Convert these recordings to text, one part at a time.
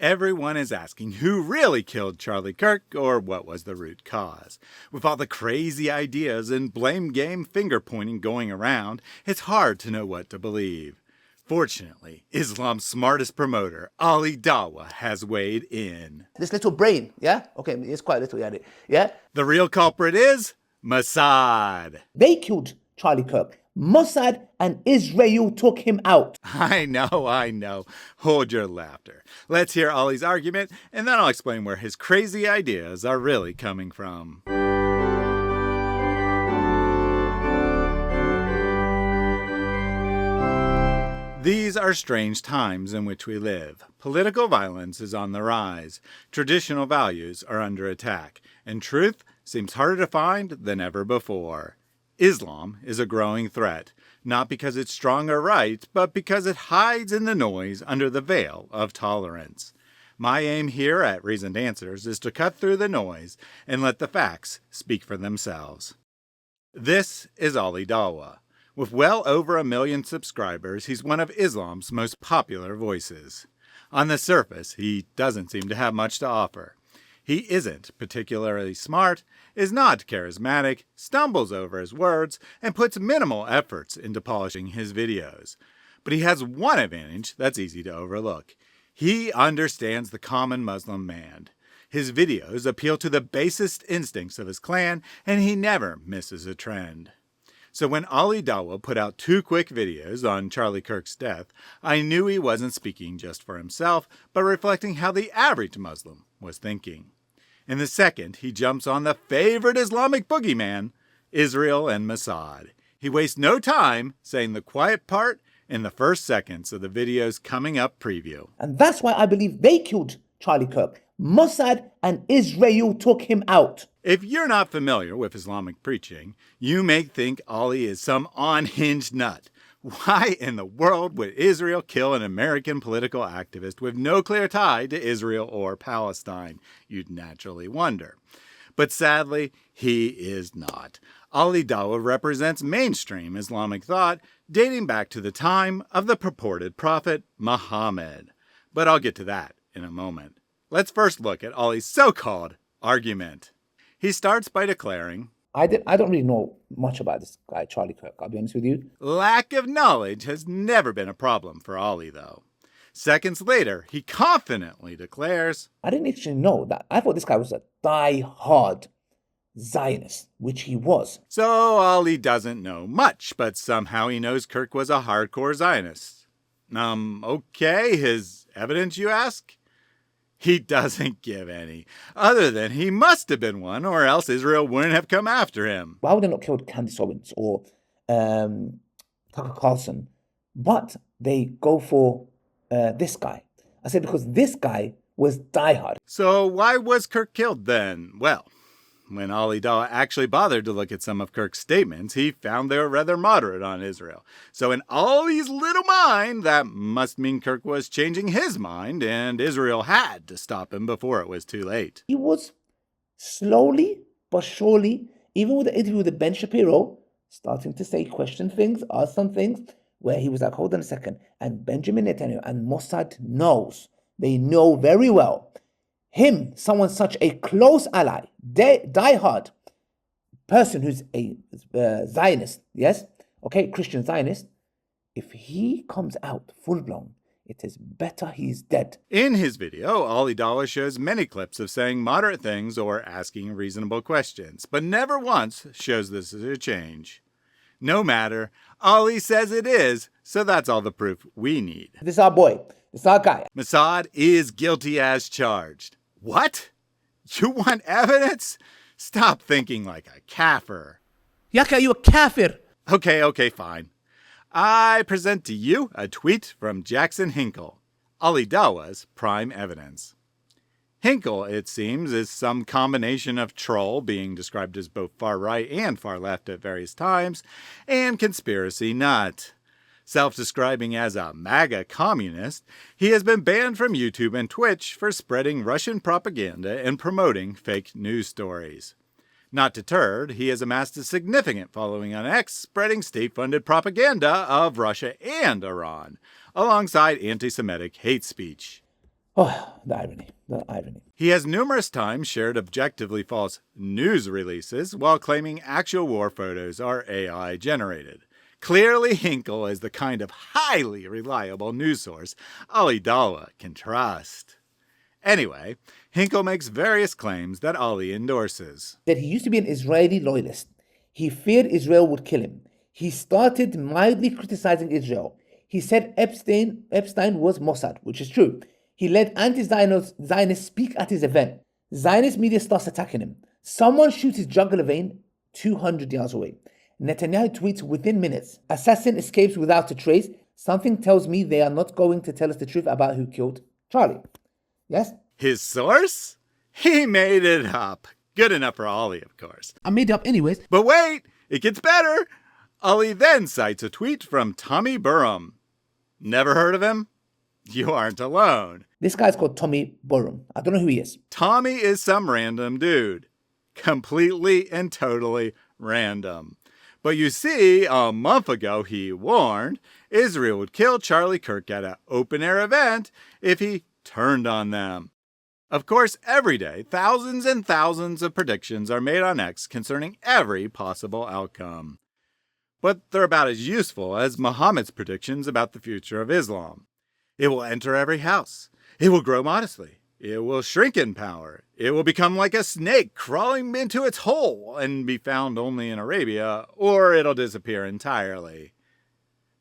Everyone is asking who really killed Charlie Kirk or what was the root cause. With all the crazy ideas and blame game finger pointing going around, it's hard to know what to believe. Fortunately, Islam's smartest promoter, Ali Dawah, has weighed in. This little brain, yeah? Okay, it's quite little, yeah? The real culprit is Mossad. They killed Charlie Kirk. Mossad and Israel took him out. I know. Hold your laughter. Let's hear Ali's argument, and then I'll explain where his crazy ideas are really coming from. These are strange times in which we live. Political violence is on the rise. Traditional values are under attack, and truth seems harder to find than ever before. Islam is a growing threat, not because it's strong or right, but because it hides in the noise under the veil of tolerance. My aim here at Reasoned Answers is to cut through the noise and let the facts speak for themselves. This is Ali Dawah. With well over 1 million subscribers, he's one of Islam's most popular voices. On the surface, he doesn't seem to have much to offer. He isn't particularly smart, is not charismatic, stumbles over his words, and puts minimal efforts into polishing his videos. But he has one advantage that's easy to overlook. He understands the common Muslim man. His videos appeal to the basest instincts of his clan, and he never misses a trend. So when Ali Dawah put out 2 quick videos on Charlie Kirk's death, I knew he wasn't speaking just for himself, but reflecting how the average Muslim was thinking. In the second, he jumps on the favorite Islamic boogeyman, Israel and Mossad. He wastes no time saying the quiet part in the first seconds of the video's coming up preview. And that's why I believe they killed Charlie Kirk. Mossad and Israel took him out. If you're not familiar with Islamic preaching, you may think Ali is some unhinged nut. Why in the world would Israel kill an American political activist with no clear tie to Israel or Palestine? You'd naturally wonder. But sadly, he is not. Ali Dawah represents mainstream Islamic thought dating back to the time of the purported prophet Muhammad. But I'll get to that in a moment. Let's first look at Ali's so-called argument. He starts by declaring, I don't really know much about this guy, Charlie Kirk, I'll be honest with you. Lack of knowledge has never been a problem for Ali, though. Seconds later, he confidently declares, I didn't actually know that. I thought this guy was a die-hard Zionist, which he was. So Ali doesn't know much, but somehow he knows Kirk was a hardcore Zionist. Okay, his evidence, you ask? He doesn't give any, other than he must have been one, or else Israel wouldn't have come after him. Why would they not kill Candace Owens or Tucker Carlson? But they go for this guy. I said because this guy was diehard. So why was Kirk killed then? Well, when Ali Dawah actually bothered to look at some of Kirk's statements, he found they were rather moderate on Israel. So in Ali's little mind, that must mean Kirk was changing his mind, and Israel had to stop him before it was too late. He was slowly but surely, even with the interview with Ben Shapiro, starting to say, question things, ask some things, where he was like, hold on a second. And Benjamin Netanyahu and Mossad knows. They know very well. Him, someone such a close ally, diehard person who's a Zionist, yes? Okay, Christian Zionist. If he comes out full-blown, it is better he's dead. In his video, Ali Dawah shows many clips of saying moderate things or asking reasonable questions, but never once shows this as a change. No matter, Ali says it is, so that's all the proof we need. This is our boy. This is our guy. Mossad is guilty as charged. What? You want evidence? Stop thinking like a kafir. Yaka, you a kafir. Okay, fine. I present to you a tweet from Jackson Hinkle, Ali Dawah's prime evidence. Hinkle, it seems, is some combination of troll, being described as both far right and far left at various times, and conspiracy nut. Self-describing as a MAGA communist, he has been banned from YouTube and Twitch for spreading Russian propaganda and promoting fake news stories. Not deterred, he has amassed a significant following on X, spreading state-funded propaganda of Russia and Iran, alongside anti-Semitic hate speech. Oh, the irony, the irony. He has numerous times shared objectively false news releases while claiming actual war photos are AI generated. Clearly, Hinkle is the kind of highly reliable news source Ali Dawah can trust. Anyway, Hinkle makes various claims that Ali endorses. That he used to be an Israeli loyalist. He feared Israel would kill him. He started mildly criticizing Israel. He said Epstein was Mossad, which is true. He let anti-Zionists speak at his event. Zionist media starts attacking him. Someone shoots his jugular vein 200 yards away. Netanyahu tweets within minutes. Assassin escapes without a trace. Something tells me they are not going to tell us the truth about who killed Charlie. Yes? His source? He made it up. Good enough for Ali, of course. I made it up anyways. But wait, it gets better. Ali then cites a tweet from Tommy Burham. Never heard of him? You aren't alone. This guy's called Tommy Burham. I don't know who he is. Tommy is some random dude. Completely and totally random. But you see, a month ago he warned Israel would kill Charlie Kirk at an open-air event if he turned on them. Of course, every day, thousands and thousands of predictions are made on X concerning every possible outcome. But they're about as useful as Muhammad's predictions about the future of Islam. It will enter every house. It will grow modestly. It will shrink in power. It will become like a snake crawling into its hole and be found only in Arabia, or it'll disappear entirely.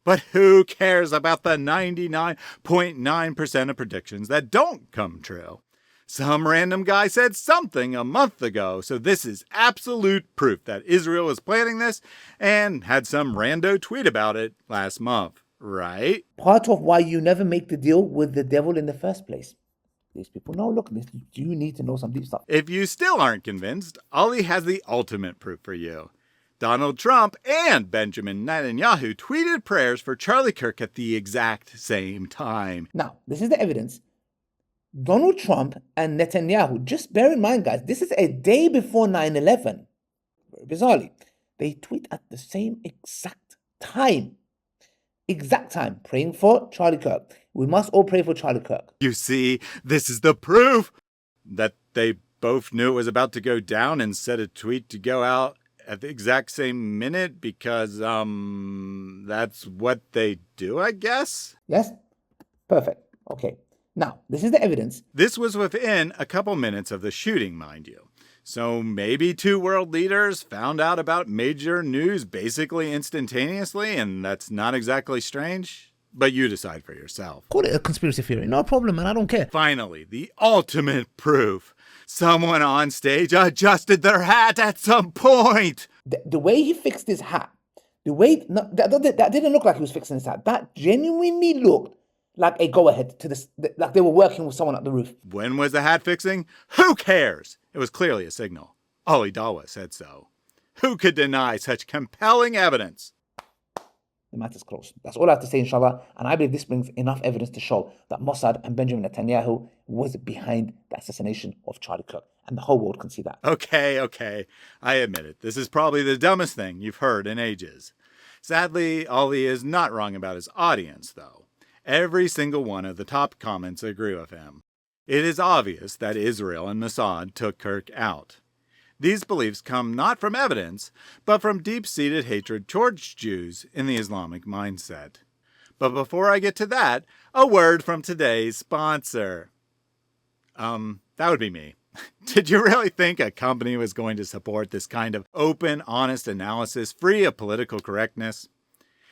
But who cares about the 99.9% of predictions that don't come true? Some random guy said something a month ago, so this is absolute proof that Israel is planning this and had some rando tweet about it last month, right? Part of why you never make the deal with the devil in the first place. These people know, look, you need to know some deep stuff. If you still aren't convinced, Ali has the ultimate proof for you. Donald Trump and Benjamin Netanyahu tweeted prayers for Charlie Kirk at the exact same time. Now, this is the evidence. Donald Trump and Netanyahu, just bear in mind, guys, this is a day before 9/11. Very bizarrely, they tweet at the same exact time, praying for Charlie Kirk. We must all pray for Charlie Kirk. You see, this is the proof that they both knew it was about to go down and set a tweet to go out at the exact same minute because, that's what they do, I guess? Yes? Perfect. Okay. Now, this is the evidence. This was within a couple minutes of the shooting, mind you. So maybe two world leaders found out about major news basically instantaneously, and that's not exactly strange. But you decide for yourself. Call it a conspiracy theory. No problem, man. I don't care. Finally, the ultimate proof. Someone on stage adjusted their hat at some point. The way he fixed his hat, that didn't look like he was fixing his hat. That genuinely looked like a go-ahead to this, like they were working with someone at the roof. When was the hat fixing? Who cares? It was clearly a signal. Ali Dawah said so. Who could deny such compelling evidence? The matter's closed. That's all I have to say, inshallah. And I believe this brings enough evidence to show that Mossad and Benjamin Netanyahu was behind the assassination of Charlie Kirk. And the whole world can see that. Okay. I admit it. This is probably the dumbest thing you've heard in ages. Sadly, Ali is not wrong about his audience, though. Every single one of the top comments agree with him. It is obvious that Israel and Mossad took Kirk out. These beliefs come not from evidence, but from deep-seated hatred towards Jews in the Islamic mindset. But before I get to that, a word from today's sponsor. That would be me. Did you really think a company was going to support this kind of open, honest analysis free of political correctness?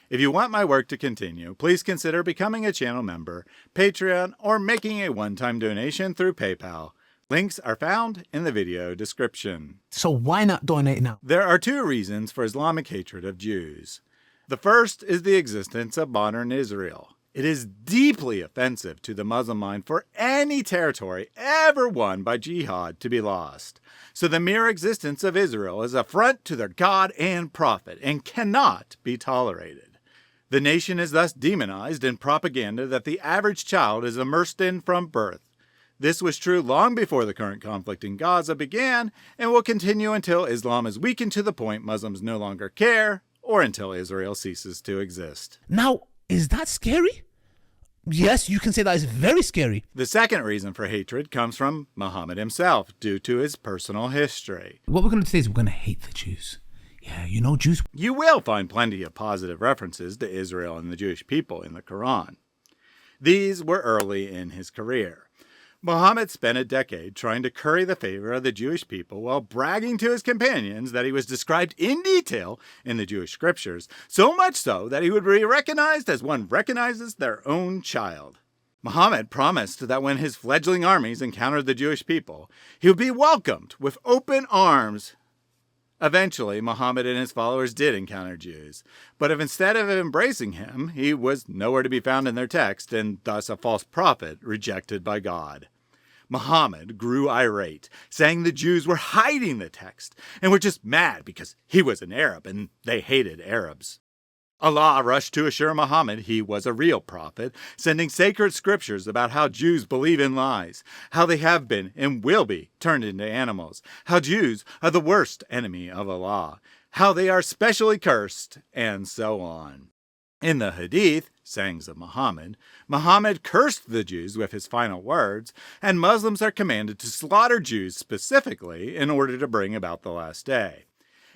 If you want my work to continue, please consider becoming a channel member, Patreon, or making a one-time donation through PayPal. Links are found in the video description. So why not donate now? There are two reasons for Islamic hatred of Jews. The first is the existence of modern Israel. It is deeply offensive to the Muslim mind for any territory ever won by jihad to be lost. So the mere existence of Israel is an affront to their God and prophet and cannot be tolerated. The nation is thus demonized in propaganda that the average child is immersed in from birth. This was true long before the current conflict in Gaza began and will continue until Islam is weakened to the point Muslims no longer care or until Israel ceases to exist. Now, is that scary? Yes, you can say that is very scary. The second reason for hatred comes from Muhammad himself, due to his personal history. What we're going to say is we're going to hate the Jews. Yeah, you know, Jews. You will find plenty of positive references to Israel and the Jewish people in the Quran. These were early in his career. Muhammad spent a decade trying to curry the favor of the Jewish people while bragging to his companions that he was described in detail in the Jewish scriptures, so much so that he would be recognized as one recognizes their own child. Muhammad promised that when his fledgling armies encountered the Jewish people, he would be welcomed with open arms. Eventually, Muhammad and his followers did encounter Jews, but if instead of embracing him, he was nowhere to be found in their text and thus a false prophet rejected by God. Muhammad grew irate, saying the Jews were hiding the text and were just mad because he was an Arab and they hated Arabs. Allah rushed to assure Muhammad he was a real prophet, sending sacred scriptures about how Jews believe in lies, how they have been and will be turned into animals, how Jews are the worst enemy of Allah, how they are specially cursed, and so on. In the Hadith, sayings of Muhammad, Muhammad cursed the Jews with his final words, and Muslims are commanded to slaughter Jews specifically in order to bring about the last day.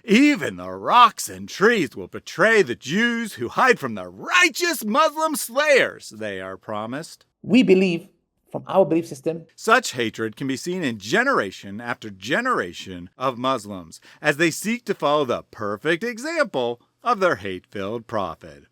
Even the rocks and trees will betray the Jews who hide from the righteous Muslim slayers, they are promised. We believe, from our belief system, such hatred can be seen in generation after generation of Muslims as they seek to follow the perfect example of their hate-filled prophet.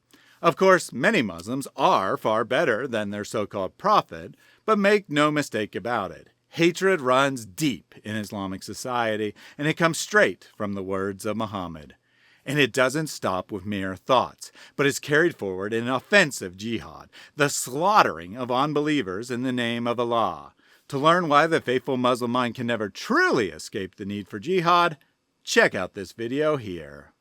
Of course, many Muslims are far better than their so-called prophet, but make no mistake about it. Hatred runs deep in Islamic society, and it comes straight from the words of Muhammad. And it doesn't stop with mere thoughts, but is carried forward in offensive jihad, the slaughtering of unbelievers in the name of Allah. To learn why the faithful Muslim mind can never truly escape the need for jihad, check out this video here.